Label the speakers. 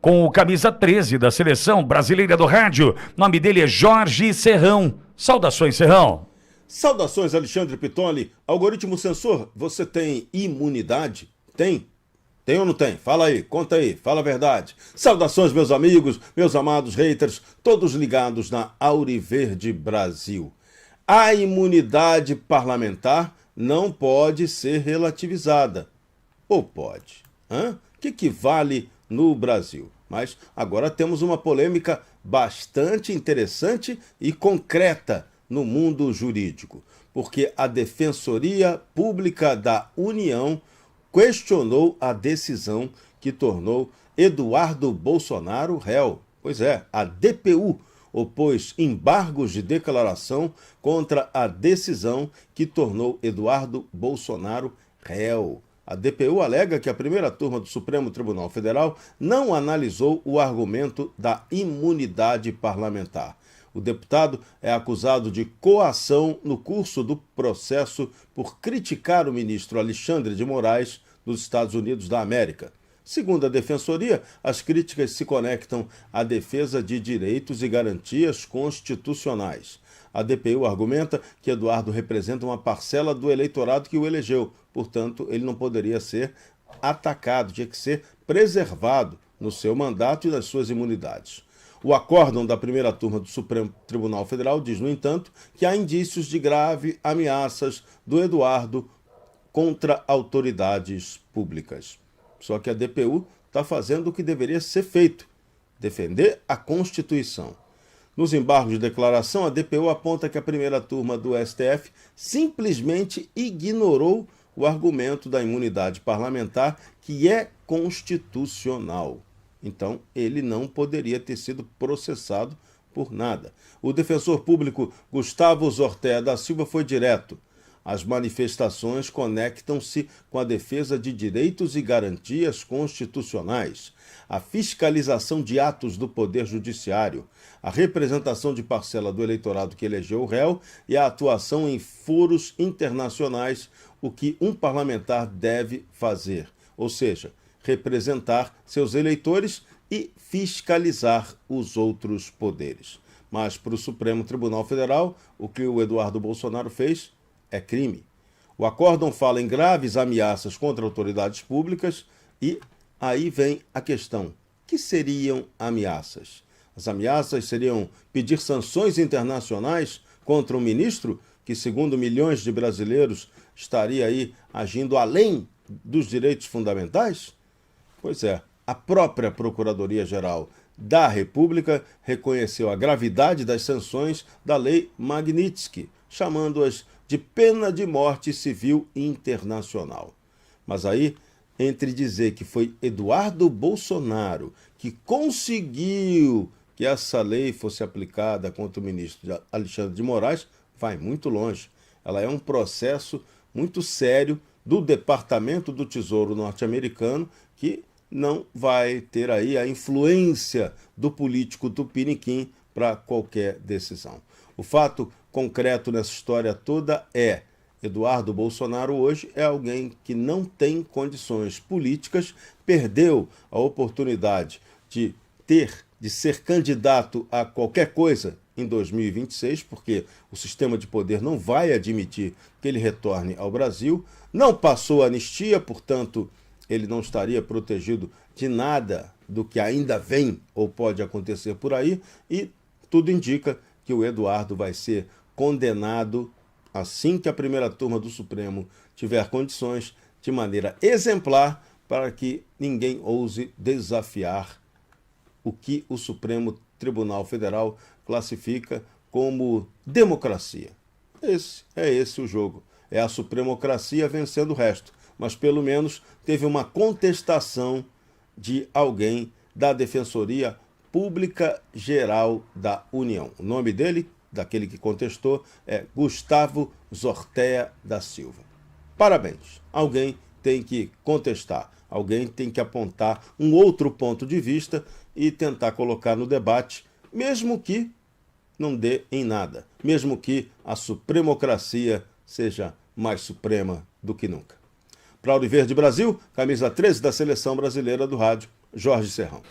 Speaker 1: com o camisa 13 da Seleção Brasileira do Rádio. O nome dele é Jorge Serrão. Saudações, Serrão.
Speaker 2: Saudações, Alexandre Pitoli. Algoritmo sensor, você tem imunidade? Tem? Tem ou não tem? Fala aí, conta aí, fala a verdade. Saudações, meus amigos, meus amados haters, todos ligados na Auriverde Brasil. A imunidade parlamentar não pode ser relativizada. Ou pode? O que vale no Brasil? Mas agora temos uma polêmica bastante interessante e concreta no mundo jurídico, porque a Defensoria Pública da União questionou a decisão que tornou Eduardo Bolsonaro réu. Pois é, a DPU opôs embargos de declaração contra a decisão que tornou Eduardo Bolsonaro réu. A DPU alega que a primeira turma do Supremo Tribunal Federal não analisou o argumento da imunidade parlamentar. O deputado é acusado de coação no curso do processo por criticar o ministro Alexandre de Moraes dos Estados Unidos da América. Segundo a Defensoria, as críticas se conectam à defesa de direitos e garantias constitucionais. A DPU argumenta que Eduardo representa uma parcela do eleitorado que o elegeu, portanto, ele não poderia ser atacado, tinha que ser preservado no seu mandato e nas suas imunidades. O acórdão da primeira turma do Supremo Tribunal Federal diz, no entanto, que há indícios de grave ameaças do Eduardo contra autoridades públicas. Só que a DPU está fazendo o que deveria ser feito, defender a Constituição. Nos embargos de declaração, a DPU aponta que a primeira turma do STF simplesmente ignorou o argumento da imunidade parlamentar, que é constitucional. Então, ele não poderia ter sido processado por nada. O defensor público Gustavo Zortea da Silva foi direto. As manifestações conectam-se com a defesa de direitos e garantias constitucionais, a fiscalização de atos do Poder Judiciário, a representação de parcela do eleitorado que elegeu o réu e a atuação em foros internacionais, o que um parlamentar deve fazer, ou seja, representar seus eleitores e fiscalizar os outros poderes. Mas para o Supremo Tribunal Federal, o que o Eduardo Bolsonaro fez é crime. O acórdão fala em graves ameaças contra autoridades públicas e aí vem a questão: que seriam ameaças? As ameaças seriam pedir sanções internacionais contra um ministro que, segundo milhões de brasileiros, estaria aí agindo além dos direitos fundamentais? Pois é, a própria Procuradoria-Geral da República reconheceu a gravidade das sanções da Lei Magnitsky, chamando-as de pena de morte civil internacional. Mas aí, entre dizer que foi Eduardo Bolsonaro que conseguiu que essa lei fosse aplicada contra o ministro Alexandre de Moraes, vai muito longe. Ela é um processo muito sério do Departamento do Tesouro norte-americano, que não vai ter aí a influência do político tupiniquim para qualquer decisão. O fato concreto nessa história toda é: Eduardo Bolsonaro hoje é alguém que não tem condições políticas, perdeu a oportunidade de ser candidato a qualquer coisa em 2026, porque o sistema de poder não vai admitir que ele retorne ao Brasil, não passou a anistia, portanto, ele não estaria protegido de nada do que ainda vem ou pode acontecer por aí, e tudo indica que o Eduardo vai ser condenado assim que a primeira turma do Supremo tiver condições, de maneira exemplar, para que ninguém ouse desafiar o que o Supremo Tribunal Federal classifica como democracia. É esse o jogo. É a supremocracia vencendo o resto. Mas pelo menos teve uma contestação de alguém da Defensoria Pública Geral da União. O nome dele, daquele que contestou, é Gustavo Zortea da Silva. Parabéns. Alguém tem que contestar, alguém tem que apontar um outro ponto de vista e tentar colocar no debate, mesmo que não dê em nada, mesmo que a supremocracia seja mais suprema do que nunca. Para Auriverde Brasil, camisa 13 da Seleção Brasileira do Rádio, Jorge Serrão.